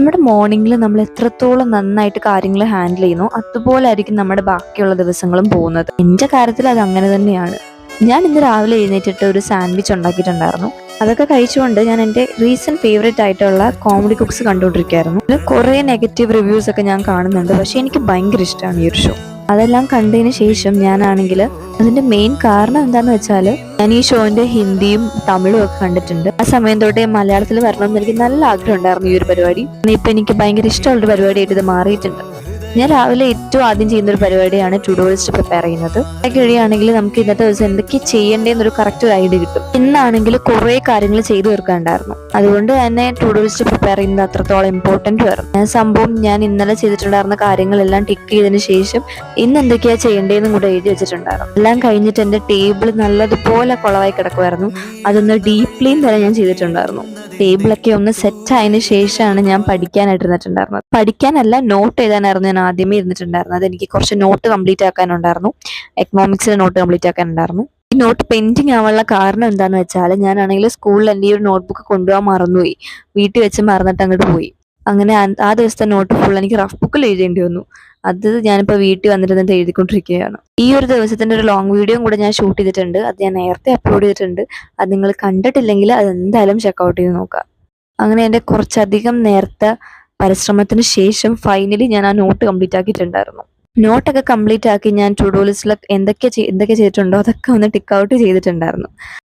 നമ്മുടെ മോർണിംഗിൽ നമ്മൾ എത്രത്തോളം നന്നായിട്ട് കാര്യങ്ങൾ ഹാൻഡിൽ ചെയ്യുന്നു അതുപോലെ ആയിരിക്കും നമ്മുടെ ബാക്കിയുള്ള ദിവസങ്ങളും പോകുന്നത്. എൻ്റെ കാര്യത്തിൽ അത് അങ്ങനെ തന്നെയാണ്. ഞാൻ ഇന്ന് രാവിലെ എഴുന്നേറ്റിട്ട് ഒരു സാൻഡ്വിച്ച് ഉണ്ടാക്കിയിട്ടുണ്ടായിരുന്നു. അതൊക്കെ കഴിച്ചുകൊണ്ട് ഞാൻ എൻ്റെ റീസെൻറ്റ് ഫേവറേറ്റ് ആയിട്ടുള്ള കോമഡി കുക്സ് കണ്ടുകൊണ്ടിരിക്കുകയായിരുന്നു. അതിൽ കുറേ നെഗറ്റീവ് റിവ്യൂസ് ഒക്കെ ഞാൻ കാണുന്നുണ്ട്, പക്ഷേ എനിക്ക് ഭയങ്കര ഇഷ്ടമാണ് ഈ ഒരു ഷോ. അതെല്ലാം കണ്ടതിന് ശേഷം ഞാനാണെങ്കിൽ അതിന്റെ മെയിൻ കാരണം എന്താന്ന് വെച്ചാൽ ഞാൻ ഈ ഷോന്റെ ഹിന്ദിയും തമിഴും ഒക്കെ കണ്ടിട്ടുണ്ട്. ആ സമയം തൊട്ടേ മലയാളത്തിൽ വരണം എന്ന് എനിക്ക് നല്ല ആഗ്രഹം ഉണ്ടായിരുന്നു ഈ ഒരു പരിപാടി. ഇപ്പൊ എനിക്ക് ഭയങ്കര ഇഷ്ടമുള്ളൊരു പരിപാടിയായിട്ട് ഇത് മാറിയിട്ടുണ്ട്. ഞാൻ രാവിലെ ഏറ്റവും ആദ്യം ചെയ്യുന്ന ഒരു പരിപാടിയാണ് ടു ഡു ലിസ്റ്റ് പ്രിപ്പയർ ചെയ്യുന്നത്. കഴിയുകയാണെങ്കിൽ നമുക്ക് ഇന്നത്തെ ദിവസം എന്തൊക്കെ ചെയ്യേണ്ടതെന്നൊരു കറക്റ്റ് ഒരു ഐഡിയ കിട്ടും. ഇന്നാണെങ്കിൽ കുറേ കാര്യങ്ങൾ ചെയ്തു തീർക്കാനുണ്ടായിരുന്നു. അതുകൊണ്ട് തന്നെ ടു ഡു ലിസ്റ്റ് പ്രിപ്പയർ ചെയ്യുന്നത് അത്രത്തോളം ഇമ്പോർട്ടന്റ് ആയിരുന്നു. സംഭവം ഞാൻ ഇന്നലെ ചെയ്തിട്ടുണ്ടായിരുന്ന കാര്യങ്ങളെല്ലാം ടിക്ക് ചെയ്തതിന് ശേഷം ഇന്ന് എന്തൊക്കെയാ ചെയ്യേണ്ടതെന്നും കൂടെ എഴുതി വെച്ചിട്ടുണ്ടായിരുന്നു. എല്ലാം കഴിഞ്ഞിട്ട് എൻ്റെ ടേബിൾ നല്ലതുപോലെ കുളവായി കിടക്കുമായിരുന്നു. അതൊന്ന് ഡീപ് ക്ലീൻ തന്നെ ഞാൻ ചെയ്തിട്ടുണ്ടായിരുന്നു. ടേബിളൊക്കെ ഒന്ന് സെറ്റ് ആയതിനു ശേഷമാണ് ഞാൻ പഠിക്കാനായിട്ട് ഇരുന്നിട്ടുണ്ടായിരുന്നത്. പഠിക്കാനല്ല, നോട്ട് എഴുതാനായിരുന്നു ഞാൻ ആദ്യമേ ഇരുന്നിട്ടുണ്ടായിരുന്നത്. എനിക്ക് കുറച്ച് നോട്ട് കംപ്ലീറ്റ് ആക്കാനുണ്ടായിരുന്നു. എക്കണോമിക്സിലെ നോട്ട് കംപ്ലീറ്റ് ആക്കാനുണ്ടായിരുന്നു. ഈ നോട്ട് പെൻഡിങ് ആവാനുള്ള കാരണം എന്താണെന്ന് വെച്ചാൽ ഞാനാണെങ്കിൽ സ്കൂളിൽ എൻ്റെ ഈ ഒരു നോട്ട്ബുക്ക് കൊണ്ടുപോകാൻ മറന്നുപോയി. വീട്ടിൽ വെച്ച് മറന്നിട്ട് അങ്ങോട്ട് പോയി. അങ്ങനെ ആ ദിവസത്തെ നോട്ട് ഫുൾ എനിക്ക് റഫ് ബുക്കിൽ എഴുതേണ്ടി വന്നു. അത് ഞാനിപ്പോൾ വീട്ടിൽ വന്നിരുന്നിട്ട് എഴുതിക്കൊണ്ടിരിക്കുകയാണ്. ഈ ഒരു ദിവസത്തിന്റെ ഒരു ലോങ് വീഡിയോയും കൂടെ ഞാൻ ഷൂട്ട് ചെയ്തിട്ടുണ്ട്. അത് ഞാൻ നേരത്തെ അപ്ലോഡ് ചെയ്തിട്ടുണ്ട്. അത് നിങ്ങൾ കണ്ടിട്ടില്ലെങ്കിൽ അത് എന്തായാലും ചെക്കൗട്ട് ചെയ്ത് നോക്കുക. അങ്ങനെ എൻ്റെ കുറച്ചധികം നേരത്തെ പരിശ്രമത്തിന് ശേഷം ഫൈനലി ഞാൻ ആ നോട്ട് കംപ്ലീറ്റ് ആക്കിയിട്ടുണ്ടായിരുന്നു. നോട്ടൊക്കെ കംപ്ലീറ്റ് ആക്കി ഞാൻ ടു ഡു ലിസ്റ്റിൽ എന്തൊക്കെ ചെയ്തിട്ടുണ്ടോ അതൊക്കെ ഒന്ന് ടിക്ക് ഔട്ട് ചെയ്തിട്ടുണ്ടായിരുന്നു.